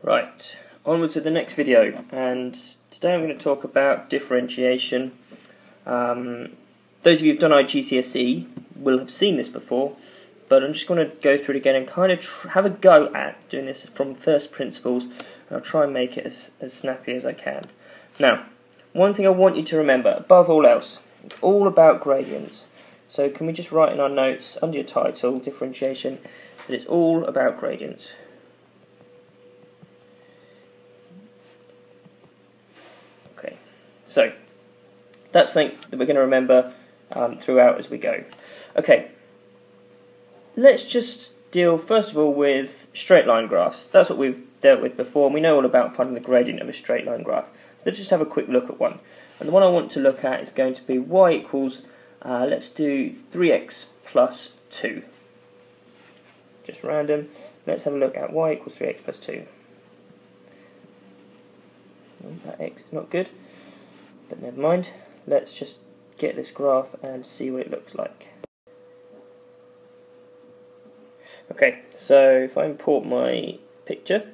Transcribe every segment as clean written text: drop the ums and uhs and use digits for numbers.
Right, onwards to the next video, and today I'm going to talk about differentiation. Those of you who've done IGCSE will have seen this before, but I'm just going to go through it again and kind of have a go at doing this from first principles, and I'll try and make it as snappy as I can. Now, one thing I want you to remember, above all else, it's all about gradients. So can we just write in our notes, under your title, differentiation, that it's all about gradients. Okay, so that's something that we're going to remember throughout as we go. Okay, let's just deal first of all with straight line graphs. That's what we've dealt with before, and we know all about finding the gradient of a straight line graph. So let's just have a quick look at one. And the one I want to look at is going to be y equals, let's do 3x plus 2. Just random. Let's have a look at y equals 3x plus 2. That x is not good, but never mind. Let's just get this graph and see what it looks like. Okay, so if I import my picture,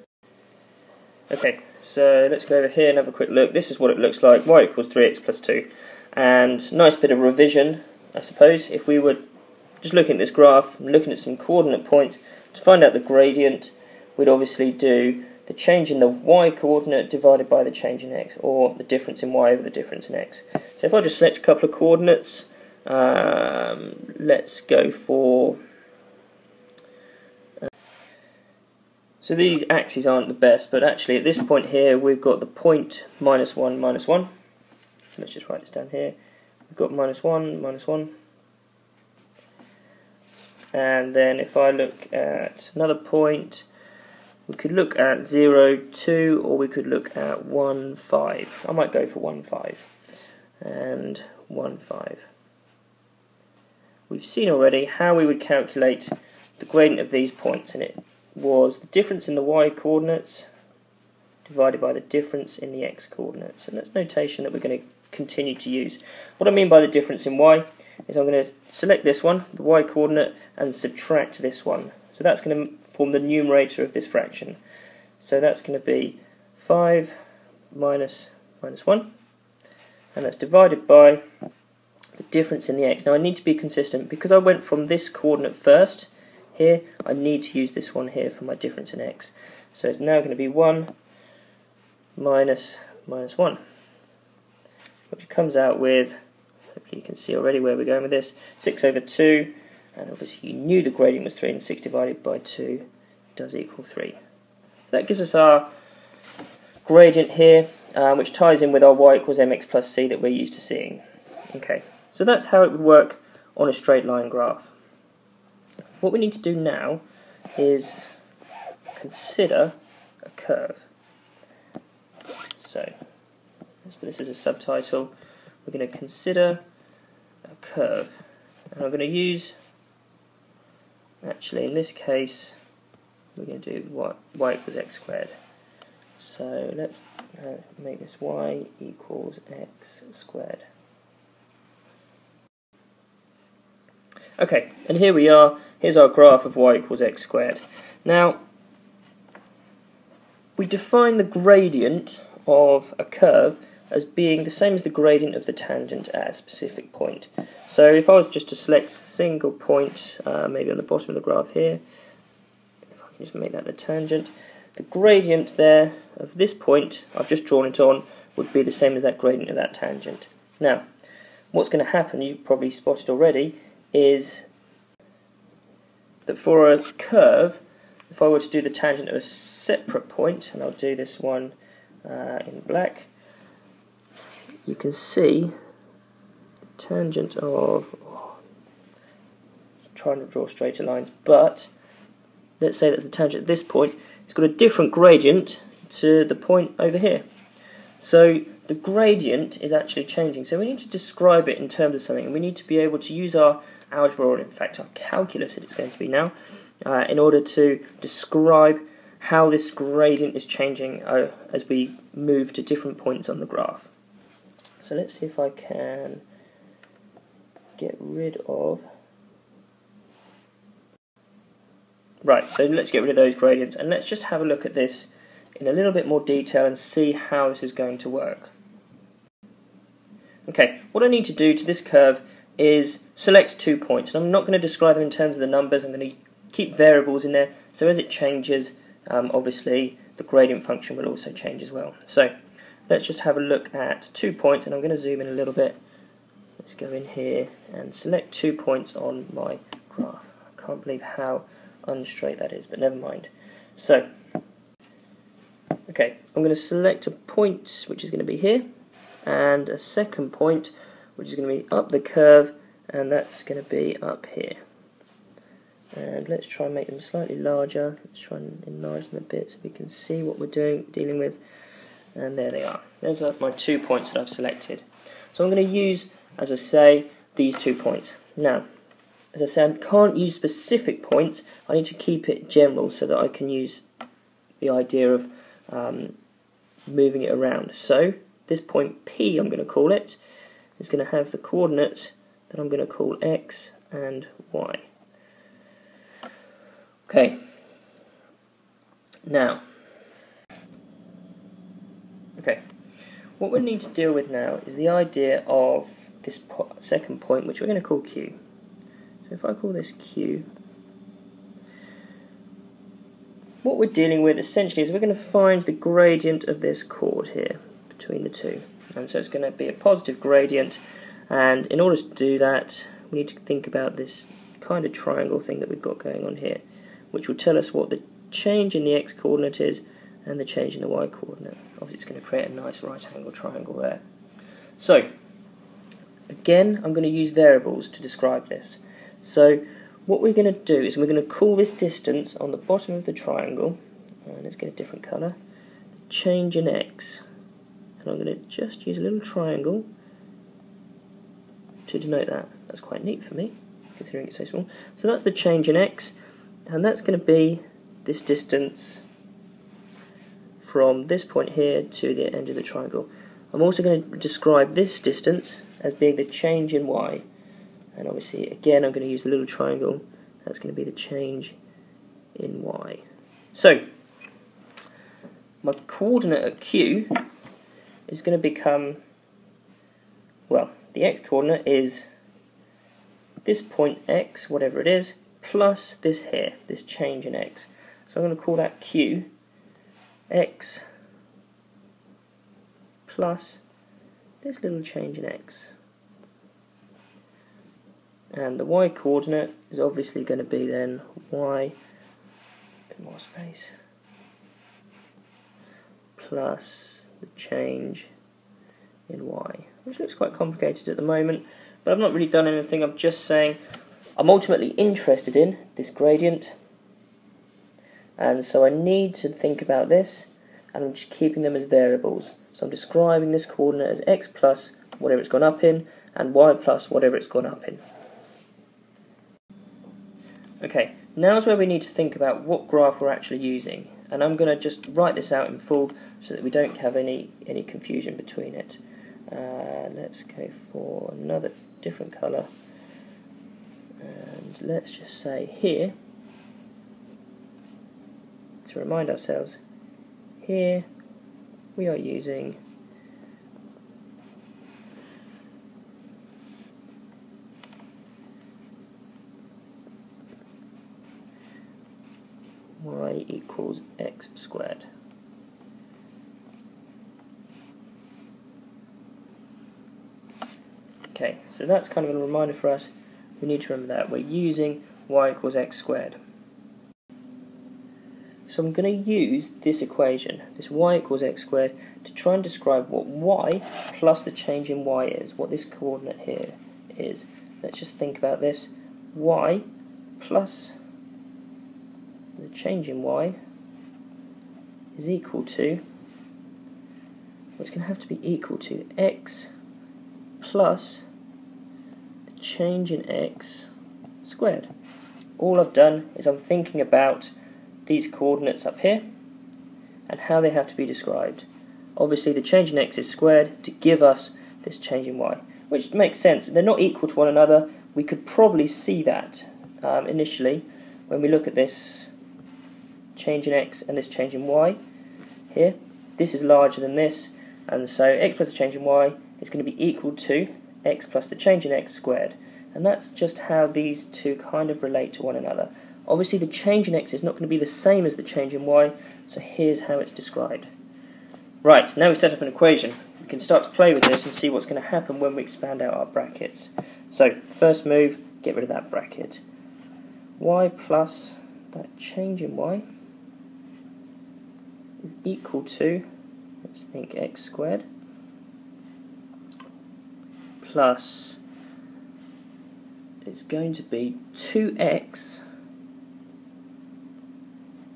okay, so let's go over here and have a quick look. This is what it looks like, y equals 3x plus 2. And nice bit of revision, I suppose, if we were just looking at this graph, looking at some coordinate points, to find out the gradient, we'd obviously do the change in the y coordinate divided by the change in x, or the difference in y over the difference in x. So if I just select a couple of coordinates, let's go for... So these axes aren't the best, but actually at this point here we've got the point -1, -1. So let's just write this down here. We've got -1, -1. And then if I look at another point, we could look at 0, 2, or we could look at 1, 5. I might go for 1, 5 and 1, 5. We've seen already how we would calculate the gradient of these points, and it was the difference in the y coordinates divided by the difference in the x coordinates, and that's notation that we're going to continue to use. What I mean by the difference in y is I'm going to select this one, the y coordinate, and subtract this one. So that's going to form the numerator of this fraction. So that's going to be 5 minus 1, and that's divided by the difference in the x. Now I need to be consistent, because I went from this coordinate first here, I need to use this one here for my difference in x. So it's now going to be 1 minus 1, which comes out with, hopefully you can see already where we're going with this, 6 over 2, and obviously you knew the gradient was 3, and 6 divided by 2 does equal 3. So that gives us our gradient here, which ties in with our y equals mx plus c that we're used to seeing. Okay, so that's how it would work on a straight line graph. What we need to do now is consider a curve. So let's put this as a subtitle. We're going to consider a curve, and I'm going to use, actually in this case we're going to do y equals x squared. So let's make this y equals x squared. Okay, and here we are. Here's our graph of y equals x squared. Now, we define the gradient of a curve as being the same as the gradient of the tangent at a specific point. So if I was just to select a single point, maybe on the bottom of the graph here, if I can just make that the tangent, the gradient there of this point, I've just drawn it on, would be the same as that gradient of that tangent. Now, what's going to happen, you've probably spotted already, is that for a curve, if I were to do the tangent of a separate point, and I'll do this one in black, you can see the tangent of, trying to draw straighter lines, but let's say that the tangent at this point has got a different gradient to the point over here. So the gradient is actually changing. So we need to describe it in terms of something, and we need to be able to use our algebra, or in fact our calculus it's going to be now, in order to describe how this gradient is changing as we move to different points on the graph. So let's see if I can get rid of... Right, so let's get rid of those gradients, and let's just have a look at this in a little bit more detail and see how this is going to work. Okay, what I need to do to this curve is select 2 points. I'm not going to describe them in terms of the numbers, I'm going to keep variables in there, so as it changes, obviously the gradient function will also change as well. So let's just have a look at 2 points, and I'm going to zoom in a little bit. Let's go in here and select 2 points on my graph. I can't believe how unstraight that is, but never mind. So, okay, I'm going to select a point which is going to be here, and a second point which is going to be up the curve, and that's going to be up here. And let's try and make them slightly larger. Let's try and enlarge them a bit so we can see what we're dealing with. And there they are. Those are my 2 points that I've selected. So I'm going to use, as I say, these 2 points. Now, as I say, I can't use specific points. I need to keep it general so that I can use the idea of moving it around. So this point P, I'm going to call it, is going to have the coordinates that I'm going to call X and Y. Okay, now, what we need to deal with now is the idea of this second point, which we're going to call Q. So if I call this Q, what we're dealing with essentially is we're going to find the gradient of this chord here between the two. And so it's going to be a positive gradient, and in order to do that, we need to think about this kind of triangle thing that we've got going on here, which will tell us what the change in the x coordinate is and the change in the y coordinate. Obviously it's going to create a nice right angle triangle there. So again, I'm going to use variables to describe this. So what we're going to do is we're going to call this distance on the bottom of the triangle, and let's get a different colour, change in x. And I'm going to just use a little triangle to denote that. That's quite neat for me, considering it's so small. So that's the change in x, and that's going to be this distance from this point here to the end of the triangle. I'm also going to describe this distance as being the change in y, and obviously again I'm going to use a little triangle. That's going to be the change in y. So my coordinate at Q is going to become, well, the x coordinate is this point x, whatever it is, plus this here, this change in x. So I'm going to call that Q, x plus this little change in x. And the y coordinate is obviously going to be then y, a bit more space, plus the change in y, which looks quite complicated at the moment, but I've not really done anything. I'm just saying I'm ultimately interested in this gradient, and so I need to think about this, and I'm just keeping them as variables. So I'm describing this coordinate as x plus whatever it's gone up in, and y plus whatever it's gone up in. Okay, now's where we need to think about what graph we're actually using, and I'm going to just write this out in full so that we don't have any confusion between it. Let's go for another different colour, and let's just say here, to remind ourselves, here we are using y equals x squared. Okay, so that's kind of a reminder for us. We need to remember that we're using y equals x squared. So I'm going to use this equation, this y equals x squared, to try and describe what y plus the change in y is, what this coordinate here is. Let's just think about this. Y plus the change in y is equal to, well, it's going to have to be equal to x plus the change in x squared. All I've done is I'm thinking about these coordinates up here and how they have to be described. Obviously the change in x is squared to give us this change in y, which makes sense. They're not equal to one another. We could probably see that initially when we look at this change in x and this change in y. here. This is larger than this, and so x plus the change in y is going to be equal to x plus the change in x squared. And that's just how these two kind of relate to one another. Obviously the change in x is not going to be the same as the change in y, so here's how it's described. Right, now we've set up an equation. We can start to play with this and see what's going to happen when we expand out our brackets. So, first move, get rid of that bracket. Y plus that change in y is equal to, let's think, x squared, plus it's going to be 2x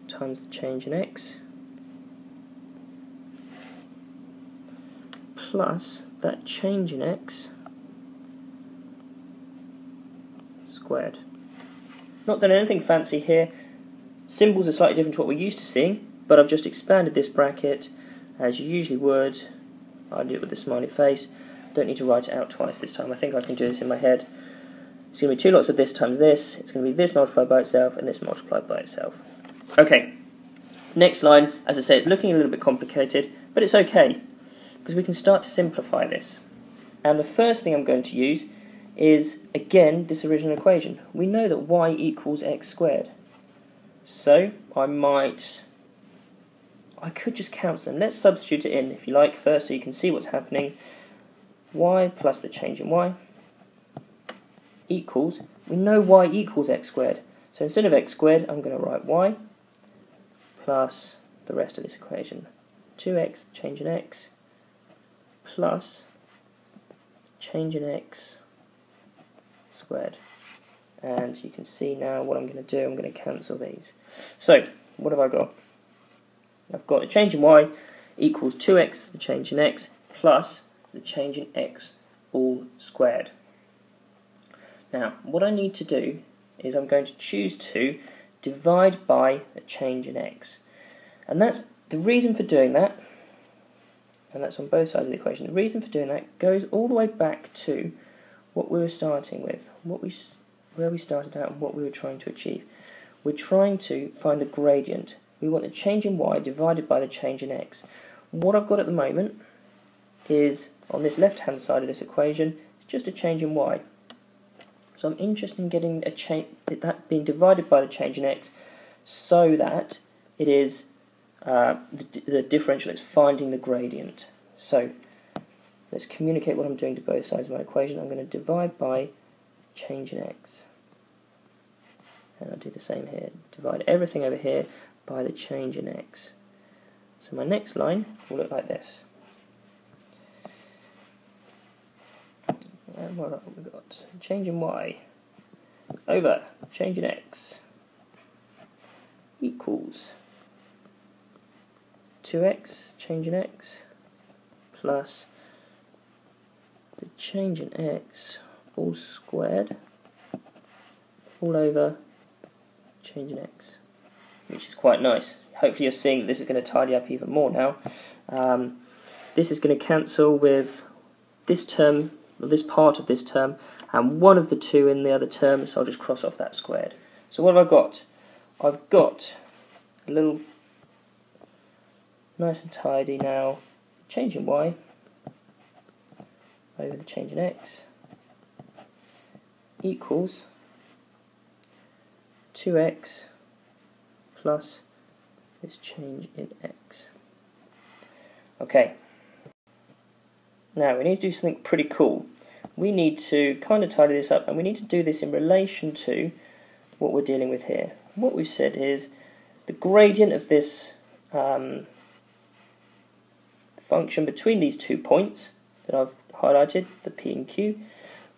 times the change in x plus that change in x squared. Not done anything fancy here. Symbols are slightly different to what we're used to seeing, but I've just expanded this bracket as you usually would. I do it with the smiley face. Don't need to write it out twice this time. I think I can do this in my head. It's going to be 2 lots of this times this. It's going to be this multiplied by itself and this multiplied by itself. Okay, next line, as I say, it's looking a little bit complicated, but it's okay, because we can start to simplify this. And the first thing I'm going to use is, again, this original equation. We know that y equals x squared. So, I could just cancel them. Let's substitute it in, if you like, first, so you can see what's happening. Y plus the change in y equals, we know y equals x squared. So instead of x squared, I'm going to write y plus the rest of this equation. 2x, change in x, plus change in x squared. And you can see now what I'm going to do. I'm going to cancel these. So, what have I got? I've got the change in y equals 2x, the change in x, plus the change in x all squared. Now, what I need to do is I'm going to choose to divide by the change in x. And that's the reason for doing that, and that's on both sides of the equation. The reason for doing that goes all the way back to what we were starting with, where we started out and what we were trying to achieve. We're trying to find the gradient. We want the change in y divided by the change in x. What I've got at the moment is, on this left-hand side of this equation, it's just a change in y. So I'm interested in getting that being divided by the change in x, so that it is the differential is finding the gradient. So let's communicate what I'm doing to both sides of my equation. I'm going to divide by change in x, and I'll do the same here. Divide everything over here by the change in x. So my next line will look like this. And what have we got? Change in y over change in x equals 2x, change in x, plus the change in x all squared all over change in x, which is quite nice. Hopefully you're seeing that this is going to tidy up even more now. This is going to cancel with this term, this part of this term, and one of the two in the other term, so I'll just cross off that squared. So what have I got? I've got a little nice and tidy now change in y over the change in x equals 2x plus this change in x. Okay, now we need to do something pretty cool. We need to kind of tidy this up, and we need to do this in relation to what we're dealing with here. What we've said is the gradient of this function between these 2 points that I've highlighted, the P and Q,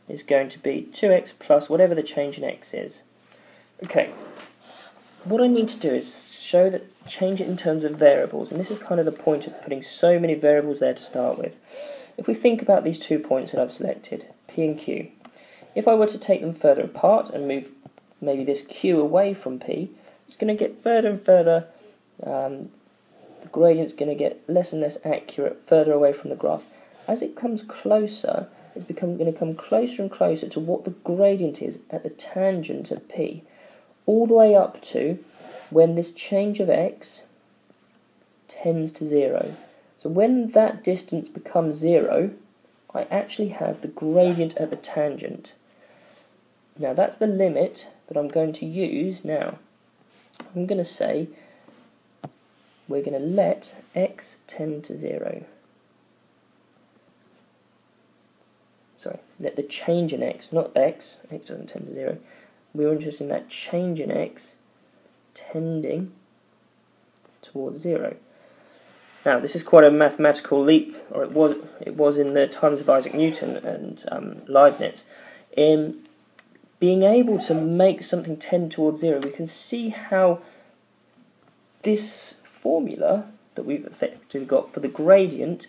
is going to be 2x plus whatever the change in x is. Okay, what I need to do is show that, change it in terms of variables, and this is kind of the point of putting so many variables there to start with. If we think about these 2 points that I've selected, P and Q, if I were to take them further apart and move maybe this Q away from P, it's going to get further and further, the gradient's going to get less and less accurate further away from the graph. As it comes closer, it's going to come closer and closer to what the gradient is at the tangent at P, all the way up to when this change of x tends to 0. So when that distance becomes 0, I actually have the gradient at the tangent. Now that's the limit that I'm going to use now. I'm going to say we're going to let x tend to 0. Sorry, let the change in x, not x doesn't tend to 0. We're interested in that change in x tending towards 0. Now this is quite a mathematical leap, or it was in the times of Isaac Newton and Leibniz. In being able to make something tend towards 0, we can see how this formula that we've effectively got for the gradient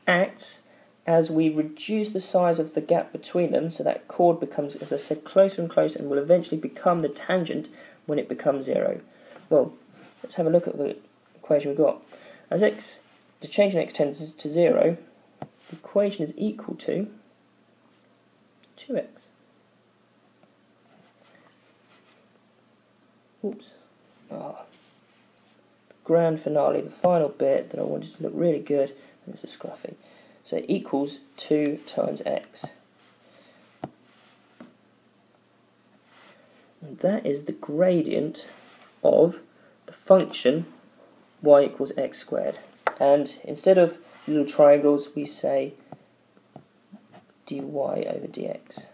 acts as we reduce the size of the gap between them, so that chord becomes, as I said, closer and closer, and will eventually become the tangent when it becomes 0. Well, let's have a look at the equation we've got. As the change in x tends to 0, the equation is equal to 2x. Oops. Grand finale, the final bit that I wanted to look really good, and it's a scruffy. So it equals 2 times x. And that is the gradient of the function y equals x squared. And instead of little triangles, we say dy over dx.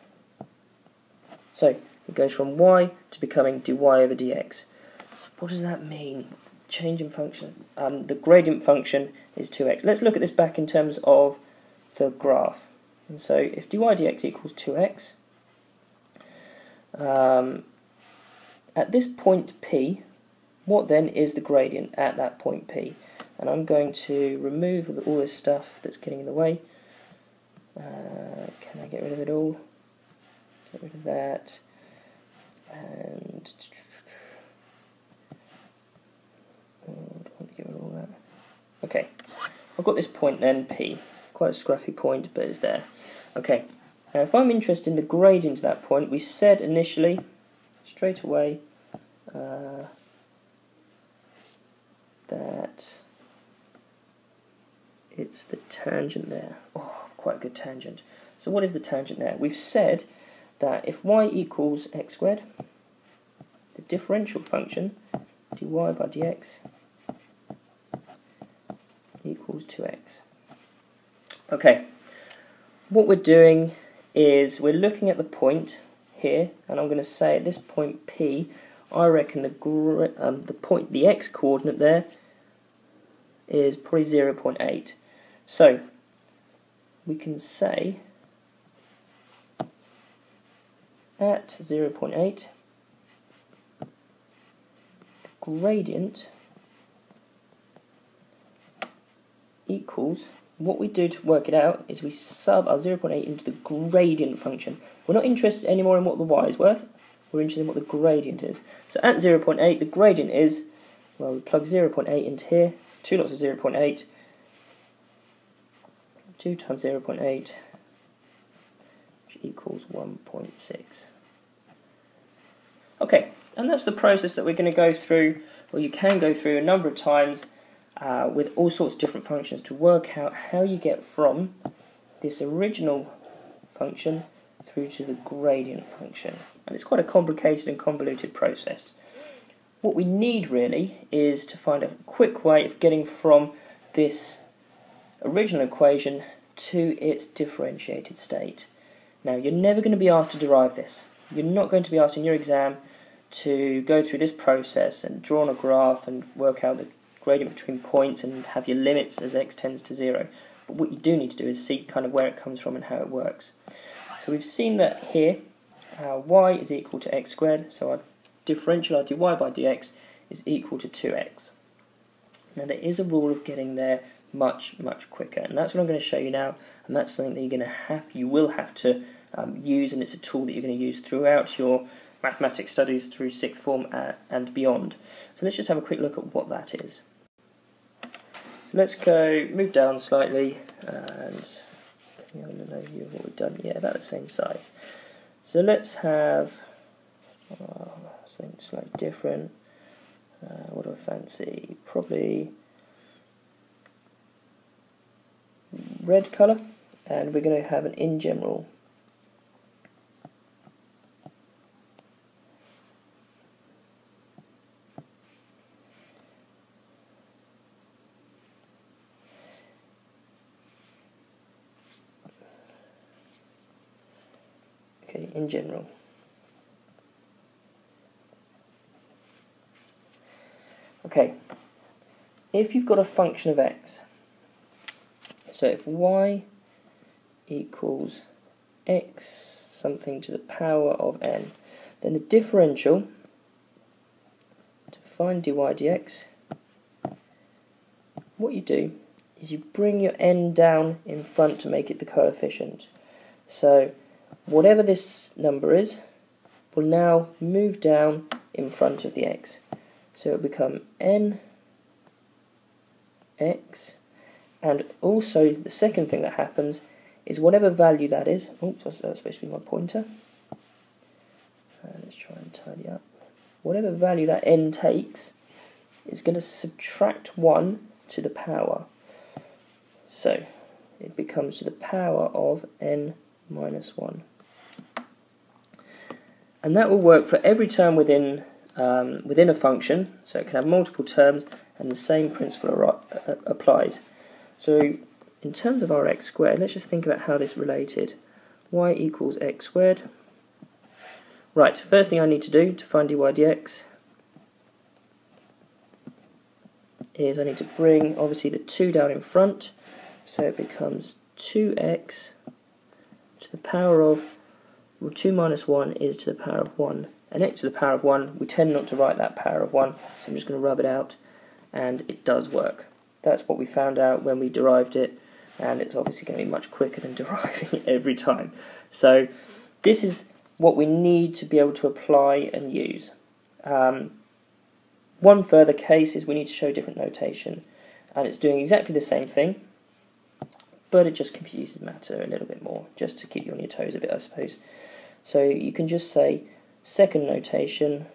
So it goes from y to becoming dy over dx. What does that mean? Change in function. The gradient function is 2x. Let's look at this back in terms of the graph. And so if dy dx equals 2x, at this point P, what then is the gradient at that point P? And I'm going to remove all this stuff that's getting in the way. Can I get rid of it all? Get rid of that. And I don't want to get rid of all that. Okay, I've got this point then, P. Quite a scruffy point, but it's there. Okay, now if I'm interested in the gradient of that point, we said initially, straight away, that it's the tangent there. Oh, quite a good tangent. So what is the tangent there? We've said that if y equals x squared, the differential function dy by dx equals 2x. Okay, what we're doing is we're looking at the point here, and I'm going to say at this point P, I reckon the x coordinate there is probably 0.8. So we can say at 0.8 the gradient equals, what we do to work it out is we sub our 0.8 into the gradient function. We're not interested anymore in what the y is worth, we're interested in what the gradient is. So at 0.8 the gradient is, well, we plug 0.8 into here, 2 lots of 0.8, 2 times 0.8, which equals 1.6. Okay, and that's the process that we're going to go through, or you can go through a number of times with all sorts of different functions to work out how you get from this original function through to the gradient function. And it's quite a complicated and convoluted process. What we need really is to find a quick way of getting from this original equation to its differentiated state. Now, you're never going to be asked to derive this. You're not going to be asked in your exam to go through this process and draw on a graph and work out the gradient between points and have your limits as x tends to 0. But what you do need to do is see kind of where it comes from and how it works. So we've seen that here, y is equal to x squared, so our differential, our dy by dx, is equal to 2x. Now there is a rule of getting there much quicker, and that's what I'm going to show you now, and that's something that you will have to use, and it's a tool that you're going to use throughout your mathematics studies through sixth form and beyond. So let's just have a quick look at what that is. So let's move down slightly, and can you have an overview of what we've done? Yeah, about the same size. So let's have something slightly different. What do I fancy? Probably red colour, and we're going to have an in general. Okay, in general. Okay, if you've got a function of x, so if y equals x something to the power of n, then the differential, to find dy dx, what you do is you bring your n down in front to make it the coefficient. So whatever this number is will now move down in front of the x. So it will become n x, and also the second thing that happens is whatever value that is, oops, that's supposed to be my pointer, let's try and tidy up, whatever value that n takes is going to subtract 1 to the power, so it becomes to the power of n minus 1. And that will work for every term within a function, so it can have multiple terms, and the same principle applies. So in terms of our x squared, let's just think about how this related. Y equals x squared. Right, first thing I need to do to find dy dx is I need to bring obviously the 2 down in front, so it becomes 2x to the power of, well, 2 minus 1 is to the power of 1, and x to the power of 1, we tend not to write that power of 1, so I'm just going to rub it out, and it does work. That's what we found out when we derived it, and it's obviously going to be much quicker than deriving it every time. So this is what we need to be able to apply and use. One further case is we need to show different notation, and it's doing exactly the same thing, but it just confuses matter a little bit more, just to keep you on your toes a bit, I suppose. So you can just say second notation,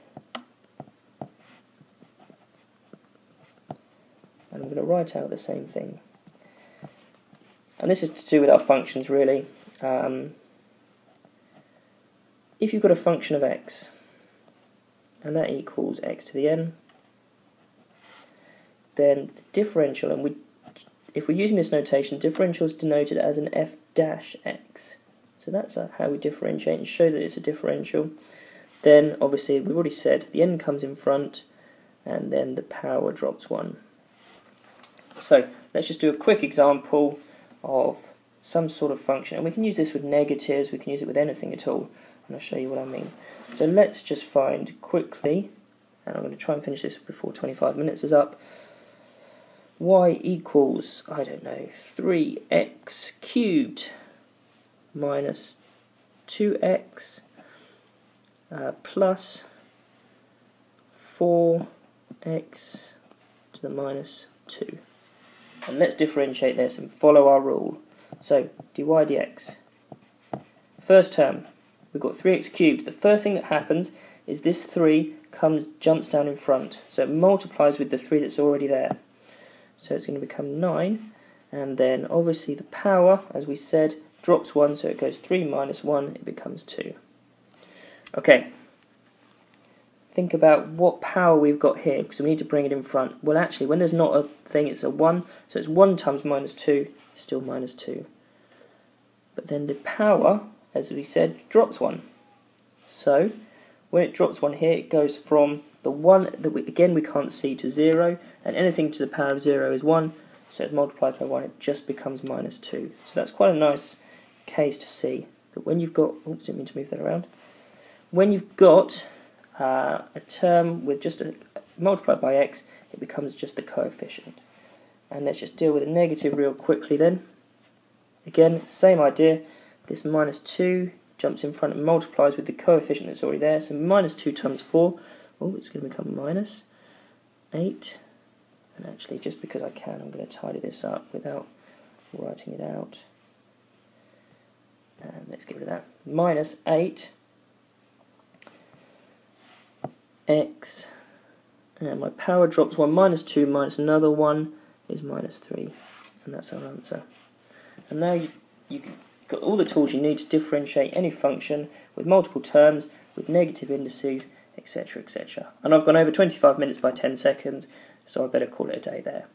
and I'm going to write out the same thing. And this is to do with our functions, really. If you've got a function of x, and that equals x to the n, then the differential, and if we're using this notation, differential is denoted as an f dash x. So that's how we differentiate and show that it's a differential. Then, obviously, we've already said the n comes in front, and then the power drops 1. So let's just do a quick example of some sort of function, and we can use this with negatives, we can use it with anything at all, and I'll show you what I mean. So let's just find quickly, and I'm going to try and finish this before 25 minutes is up, y equals, I don't know, 3x cubed minus 2x plus 4x to the minus 2. And let's differentiate this and follow our rule. So dy dx. First term, we've got 3x cubed. The first thing that happens is this 3 jumps down in front. So it multiplies with the 3 that's already there. So it's going to become 9. And then obviously the power, as we said, drops 1, so it goes 3 minus 1, it becomes 2. Okay. Think about what power we've got here, because we need to bring it in front. Well, actually, when there's not a thing, it's a 1, so it's 1 times minus 2, still minus 2. But then the power, as we said, drops 1. So, when it drops 1 here, it goes from the 1 that again we can't see to 0, and anything to the power of 0 is 1, so it multiplies by 1, it just becomes minus 2. So that's quite a nice case to see, that when you've got, oops, didn't mean to move that around, when you've got a term with just multiplied by x, it becomes just the coefficient. And let's just deal with a negative real quickly then. Again, same idea, this minus 2 jumps in front and multiplies with the coefficient that's already there, so minus 2 times 4, oh, it's going to become minus 8, and actually just because I can, I'm going to tidy this up without writing it out. And let's get rid of that. Minus 8 x, and my power drops 1, minus 2 minus another 1 is minus 3, and that's our answer. And now you've got all the tools you need to differentiate any function with multiple terms, with negative indices, etc, etc. And I've gone over 25 minutes by 10 seconds, so I better call it a day there.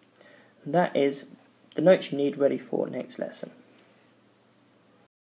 And that is the notes you need ready for next lesson.